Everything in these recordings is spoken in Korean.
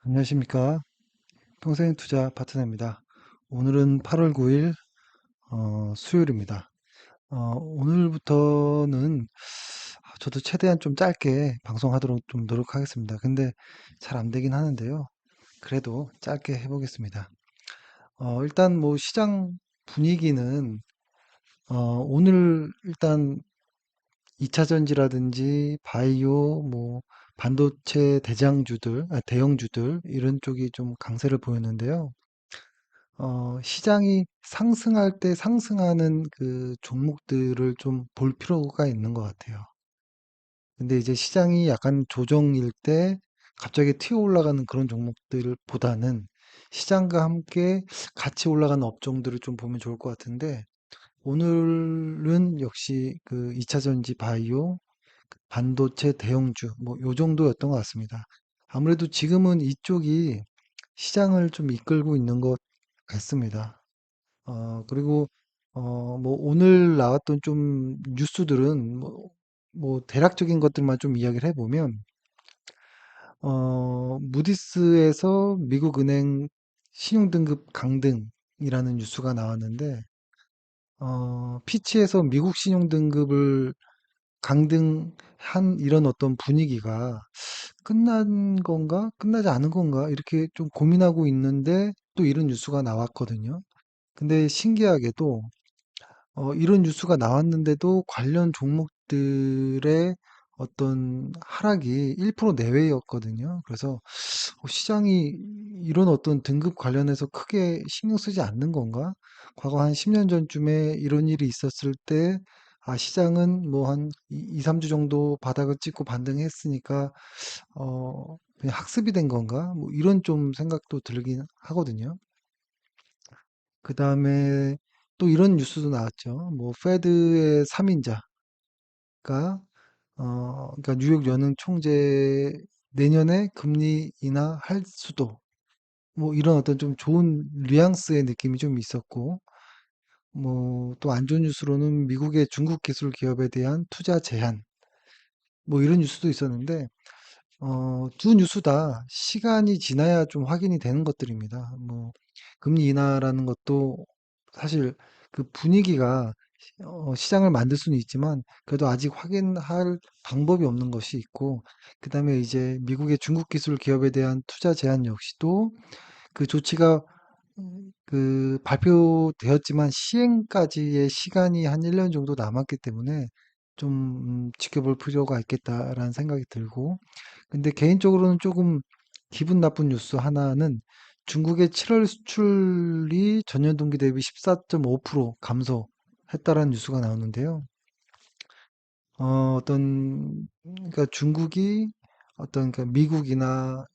안녕하십니까. 평생 투자 파트너입니다. 오늘은 8월 9일 수요일입니다. 오늘부터는 저도 최대한 좀 짧게 방송하도록 좀 노력하겠습니다. 근데 잘 안 되긴 하는데요. 그래도 짧게 해보겠습니다. 일단 뭐 시장 분위기는 오늘 일단 2차 전지라든지 바이오, 뭐 반도체 대장주들, 대형주들 이런 쪽이 좀 강세를 보였는데요. 시장이 상승할 때 상승하는 그 종목들을 좀 볼 필요가 있는 것 같아요. 근데 이제 시장이 약간 조정일 때 갑자기 튀어 올라가는 그런 종목들보다는 시장과 함께 같이 올라가는 업종들을 좀 보면 좋을 것 같은데 오늘은 역시 그 2차 전지 바이오, 반도체 대형주 뭐 요 정도였던 것 같습니다. 아무래도 지금은 이쪽이 시장을 좀 이끌고 있는 것 같습니다. 그리고, 뭐, 오늘 나왔던 좀 뉴스들은 뭐 대략적인 것들만 좀 이야기를 해보면, 무디스에서 미국 은행 신용등급 강등이라는 뉴스가 나왔는데, 피치에서 미국 신용등급을 강등한 이런 어떤 분위기가 끝난 건가? 끝나지 않은 건가? 이렇게 좀 고민하고 있는데 또 이런 뉴스가 나왔거든요. 근데 신기하게도 이런 뉴스가 나왔는데도 관련 종목들의 어떤 하락이 1% 내외였거든요. 그래서 시장이 이런 어떤 등급 관련해서 크게 신경 쓰지 않는 건가? 과거 한 10년 전쯤에 이런 일이 있었을 때, 시장은 뭐 한 2, 3주 정도 바닥을 찍고 반등했으니까, 그냥 학습이 된 건가? 뭐 이런 좀 생각도 들긴 하거든요. 그 다음에 또 이런 뉴스도 나왔죠. 뭐, 페드의 3인자가, 그러니까 뉴욕 연은 총재 내년에 금리 인하할 수도, 뭐, 이런 어떤 좀 좋은 뉘앙스의 느낌이 좀 있었고, 뭐, 또 안 좋은 뉴스로는 미국의 중국 기술 기업에 대한 투자 제한, 뭐, 이런 뉴스도 있었는데, 두 뉴스 다 시간이 지나야 좀 확인이 되는 것들입니다. 뭐, 금리 인하라는 것도 사실 그 분위기가 시장을 만들 수는 있지만 그래도 아직 확인할 방법이 없는 것이 있고, 그다음에 이제 미국의 중국 기술 기업에 대한 투자 제한 역시도 그 조치가 그 발표되었지만 시행까지의 시간이 한 1년 정도 남았기 때문에 좀 지켜볼 필요가 있겠다라는 생각이 들고, 근데 개인적으로는 조금 기분 나쁜 뉴스 하나는 중국의 7월 수출이 전년 동기 대비 14.5% 감소했다라는 뉴스가 나오는데요. 그러니까 중국이 그러니까 미국이나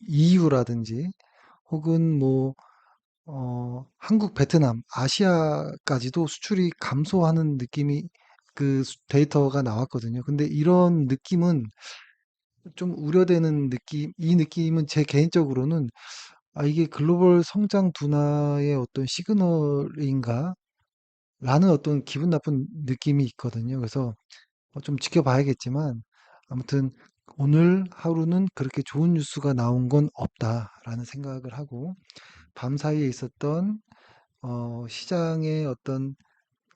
EU라든지 혹은 뭐 한국, 베트남, 아시아까지도 수출이 감소하는 느낌이 그 데이터가 나왔거든요. 근데 이런 느낌은 좀 우려되는 느낌, 이 느낌은 제 개인적으로는 이게 글로벌 성장 둔화의 어떤 시그널인가? 라는 어떤 기분 나쁜 느낌이 있거든요. 그래서 좀 지켜봐야겠지만 아무튼 오늘 하루는 그렇게 좋은 뉴스가 나온 건 없다라는 생각을 하고 밤 사이에 있었던 시장의 어떤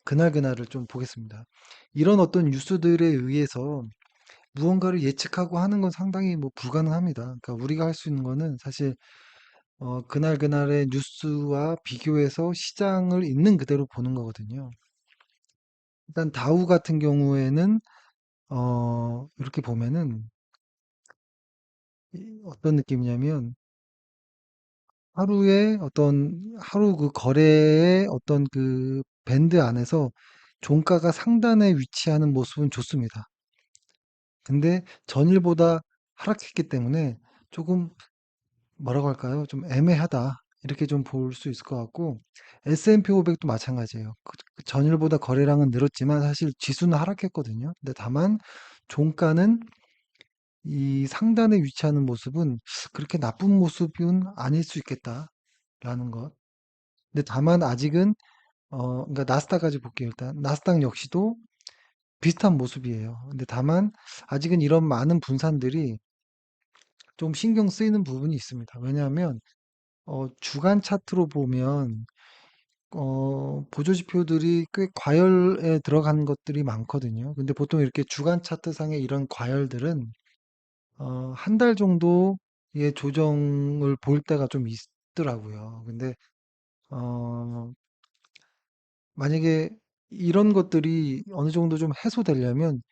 그날그날을 좀 보겠습니다. 이런 어떤 뉴스들에 의해서 무언가를 예측하고 하는 건 상당히 뭐 불가능합니다. 그러니까 우리가 할 수 있는 거는 사실 그날그날의 뉴스와 비교해서 시장을 있는 그대로 보는 거거든요. 일단 다우 같은 경우에는 이렇게 보면은 어떤 느낌이냐면 하루 그 거래의 어떤 그 밴드 안에서 종가가 상단에 위치하는 모습은 좋습니다. 근데 전일보다 하락했기 때문에 조금 뭐라고 할까요? 좀 애매하다. 이렇게 좀 볼 수 있을 것 같고, S&P 500도 마찬가지예요. 그 전일보다 거래량은 늘었지만 사실 지수는 하락했거든요. 근데 다만 종가는 이 상단에 위치하는 모습은 그렇게 나쁜 모습은 아닐 수 있겠다라는 것. 근데 다만 아직은 그러니까 나스닥까지 볼게요. 일단 나스닥 역시도 비슷한 모습이에요. 근데 다만 아직은 이런 많은 분산들이 좀 신경 쓰이는 부분이 있습니다. 왜냐하면 주간 차트로 보면 보조 지표들이 꽤 과열에 들어간 것들이 많거든요. 근데 보통 이렇게 주간 차트상의 이런 과열들은 한 달 정도의 조정을 볼 때가 좀 있더라고요. 근데 어, 만약에 이런 것들이 어느 정도 좀 해소되려면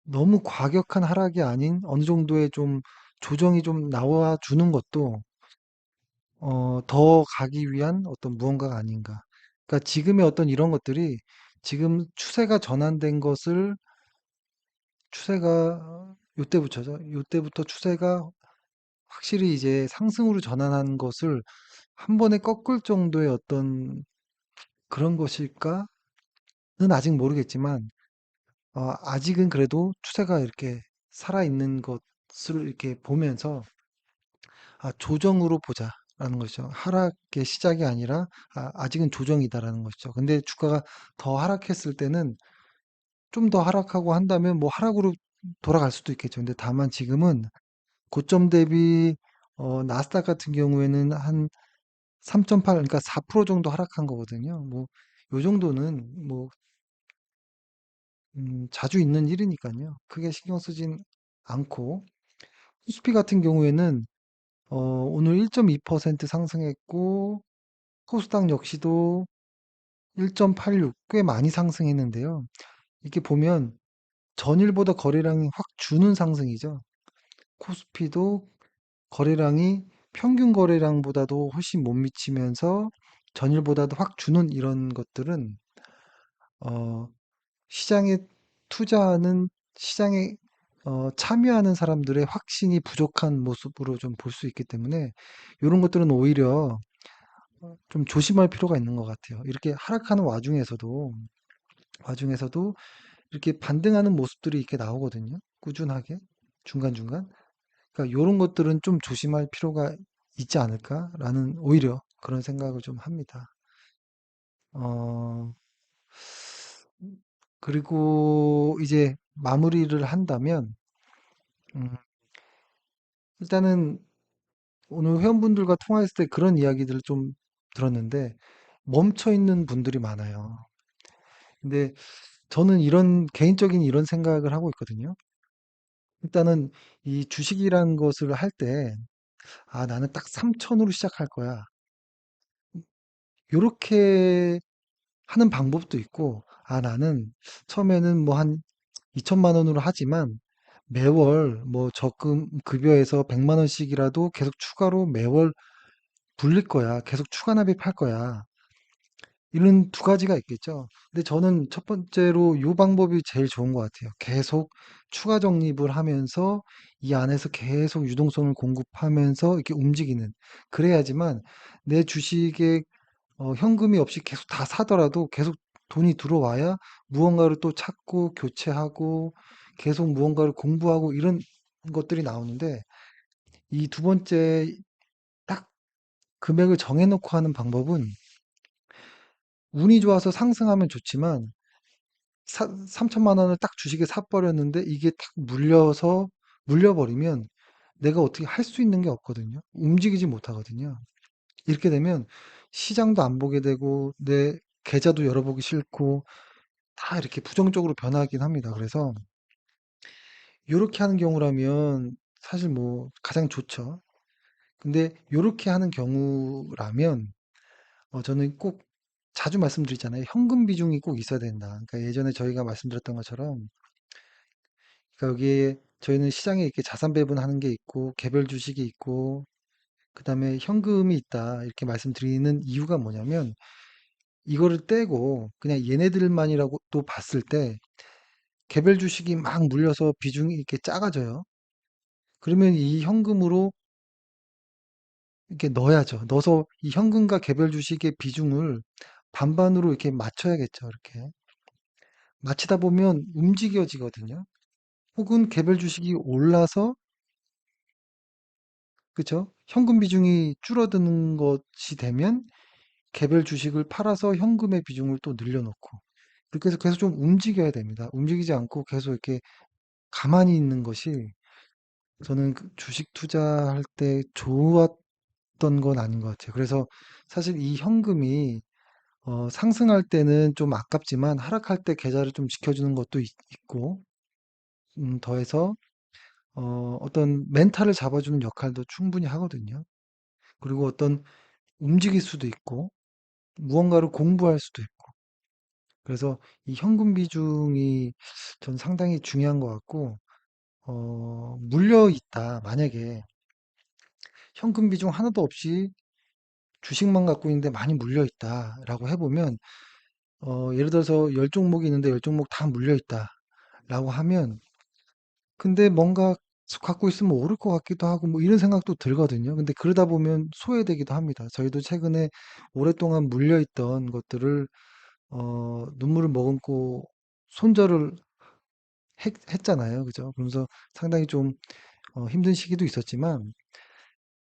너무 과격한 하락이 아닌 어느 정도의 좀 조정이 좀 나와 주는 것도 더 가기 위한 어떤 무언가가 아닌가. 그러니까 지금의 어떤 이런 것들이 지금 추세가 전환된 것을 추세가 요때부터죠. 요때부터 추세가 확실히 이제 상승으로 전환한 것을 한 번에 꺾을 정도의 어떤 그런 것일까는 아직 모르겠지만 아직은 그래도 추세가 이렇게 살아있는 것을 이렇게 보면서 조정으로 보자라는 것이죠. 하락의 시작이 아니라 아직은 조정이다라는 것이죠. 근데 주가가 더 하락했을 때는 좀 더 하락하고 한다면 뭐 하락으로 돌아갈 수도 있겠죠. 근데 다만 지금은 고점 대비 나스닥 같은 경우에는 한 3.8, 그러니까 4% 정도 하락한 거거든요. 뭐 요 정도는 뭐 자주 있는 일이니까요. 크게 신경 쓰진 않고 코스피 같은 경우에는 오늘 1.2% 상승했고 코스닥 역시도 1.86, 꽤 많이 상승했는데요. 이렇게 보면 전일보다 거래량이 확 주는 상승이죠. 코스피도 거래량이 평균 거래량보다도 훨씬 못 미치면서 전일보다도 확 주는 이런 것들은 어, 시장에 투자하는 시장에 참여하는 사람들의 확신이 부족한 모습으로 좀 볼 수 있기 때문에 이런 것들은 오히려 좀 조심할 필요가 있는 것 같아요. 이렇게 하락하는 와중에서도 이렇게 반등하는 모습들이 이렇게 나오거든요. 꾸준하게 중간중간. 그러니까 이런 것들은 좀 조심할 필요가 있지 않을까라는 오히려 그런 생각을 좀 합니다. 어, 그리고 이제 마무리를 한다면 음, 일단은 오늘 회원분들과 통화했을 때 그런 이야기들을 좀 들었는데 멈춰 있는 분들이 많아요. 근데 저는 이런 개인적인 이런 생각을 하고 있거든요. 일단은 이 주식이라는 것을 할 때, 나는 딱 3천으로 시작할 거야. 요렇게 하는 방법도 있고, 나는 처음에는 뭐 한 2천만 원으로 하지만 매월 뭐 적금 급여에서 100만 원씩이라도 계속 추가로 매월 불릴 거야. 계속 추가 납입할 거야. 이런 두 가지가 있겠죠. 근데 저는 첫 번째로 요 방법이 제일 좋은 것 같아요. 계속 추가 적립을 하면서 이 안에서 계속 유동성을 공급하면서 이렇게 움직이는. 그래야지만 내 주식에 현금이 없이 계속 다 사더라도 계속 돈이 들어와야 무언가를 또 찾고 교체하고 계속 무언가를 공부하고 이런 것들이 나오는데 이 두 번째 딱 금액을 정해놓고 하는 방법은 운이 좋아서 상승하면 좋지만 3천만 원을 딱 주식에 사버렸는데 이게 탁 물려버리면 내가 어떻게 할 수 있는 게 없거든요. 움직이지 못하거든요. 이렇게 되면 시장도 안 보게 되고 내 계좌도 열어보기 싫고 다 이렇게 부정적으로 변하긴 합니다. 그래서 이렇게 하는 경우라면 사실 뭐 가장 좋죠. 근데 이렇게 하는 경우라면 저는 꼭 자주 말씀드리잖아요. 현금 비중이 꼭 있어야 된다. 그러니까 예전에 저희가 말씀드렸던 것처럼 그러니까 여기에 저희는 시장에 이렇게 자산 배분하는 게 있고 개별 주식이 있고 그다음에 현금이 있다. 이렇게 말씀드리는 이유가 뭐냐면 이거를 떼고 그냥 얘네들만이라고 또 봤을 때 개별 주식이 막 물려서 비중이 이렇게 작아져요. 그러면 이 현금으로 이렇게 넣어야죠. 넣어서 이 현금과 개별 주식의 비중을 반반으로 이렇게 맞춰야겠죠. 이렇게. 맞추다 보면 움직여지거든요. 혹은 개별 주식이 올라서 그쵸? 현금 비중이 줄어드는 것이 되면 개별 주식을 팔아서 현금의 비중을 또 늘려놓고 그렇게 해서 계속 좀 움직여야 됩니다. 움직이지 않고 계속 이렇게 가만히 있는 것이 저는 그 주식 투자할 때 좋았던 건 아닌 것 같아요. 그래서 사실 이 현금이 상승할 때는 좀 아깝지만 하락할 때 계좌를 좀 지켜주는 것도 있고, 더해서 어떤 멘탈을 잡아주는 역할도 충분히 하거든요. 그리고 어떤 움직일 수도 있고, 무언가를 공부할 수도 있고. 그래서 이 현금 비중이 전 상당히 중요한 것 같고, 물려 있다. 만약에 현금 비중 하나도 없이 주식만 갖고 있는데 많이 물려 있다라고 해보면, 예를 들어서 열 종목이 있는데 열 종목 다 물려 있다라고 하면, 근데 뭔가 갖고 있으면 오를 것 같기도 하고 뭐 이런 생각도 들거든요. 근데 그러다 보면 소외되기도 합니다. 저희도 최근에 오랫동안 물려 있던 것들을 눈물을 머금고 손절을 했잖아요. 그죠? 그러면서 상당히 좀 힘든 시기도 있었지만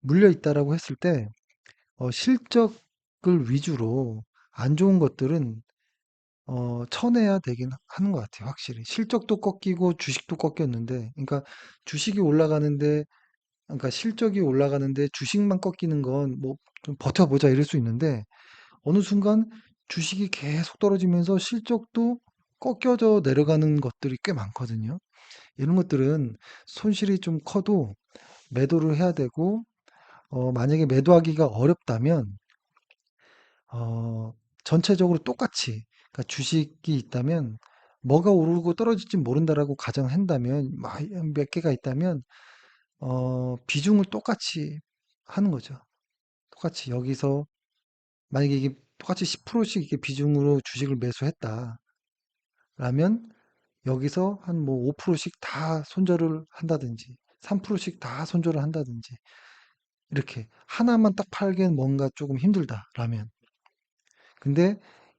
물려 있다라고 했을 때 실적을 위주로 안 좋은 것들은 쳐내야 되긴 하는 것 같아요. 확실히 실적도 꺾이고 주식도 꺾였는데, 그러니까 주식이 올라가는데, 그러니까 실적이 올라가는데 주식만 꺾이는 건 뭐 좀 버텨보자 이럴 수 있는데, 어느 순간 주식이 계속 떨어지면서 실적도 꺾여져 내려가는 것들이 꽤 많거든요. 이런 것들은 손실이 좀 커도 매도를 해야 되고, 만약에 매도하기가 어렵다면, 전체적으로 똑같이, 그러니까 주식이 있다면, 뭐가 오르고 떨어질지 모른다라고 가정한다면, 몇 개가 있다면, 비중을 똑같이 하는 거죠. 똑같이 여기서, 만약에 이게 똑같이 10%씩 이게 비중으로 주식을 매수했다. 라면, 여기서 한 뭐 5%씩 다 손절을 한다든지, 3%씩 다 손절을 한다든지, 이렇게 하나만 딱 팔기엔 뭔가 조금 힘들다라면. 근데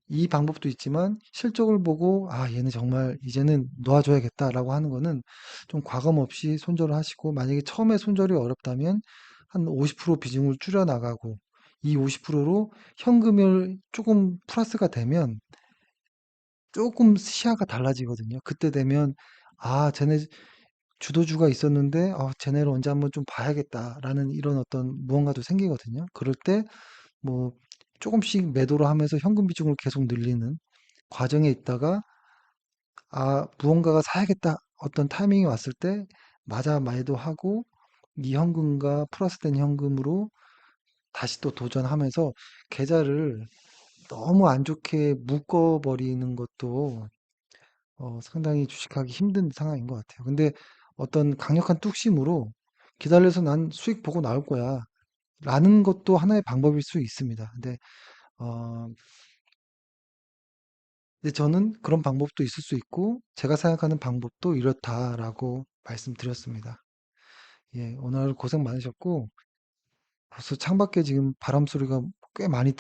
이 방법도 있지만 실적을 보고 아 얘는 정말 이제는 놓아줘야겠다라고 하는 거는 좀 과감 없이 손절을 하시고, 만약에 처음에 손절이 어렵다면 한 50% 비중을 줄여 나가고, 이 50%로 현금을 조금 플러스가 되면 조금 시야가 달라지거든요. 그때 되면 아 쟤네 주도주가 있었는데 쟤네를 언제 한번 좀 봐야겠다라는 이런 어떤 무언가도 생기거든요. 그럴 때 뭐 조금씩 매도를 하면서 현금 비중을 계속 늘리는 과정에 있다가 무언가가 사야겠다 어떤 타이밍이 왔을 때 맞아 매도하고, 이 현금과 플러스된 현금으로 다시 또 도전하면서 계좌를 너무 안 좋게 묶어버리는 것도 상당히 주식하기 힘든 상황인 것 같아요. 근데 어떤 강력한 뚝심으로 기다려서 난 수익 보고 나올 거야 라는 것도 하나의 방법일 수 있습니다. 어, 근데 저는 그런 방법도 있을 수 있고, 제가 생각하는 방법도 이렇다라고 말씀드렸습니다. 예, 오늘 고생 많으셨고, 벌써 창밖에 지금 바람 소리가 꽤 많이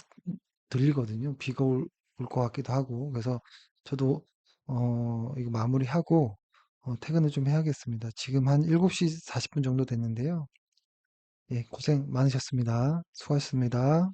들리거든요. 비가 올 것 같기도 하고. 그래서 저도, 이거 마무리하고, 퇴근을 좀 해야겠습니다. 지금 한 7시 40분 정도 됐는데요. 예, 고생 많으셨습니다. 수고하셨습니다.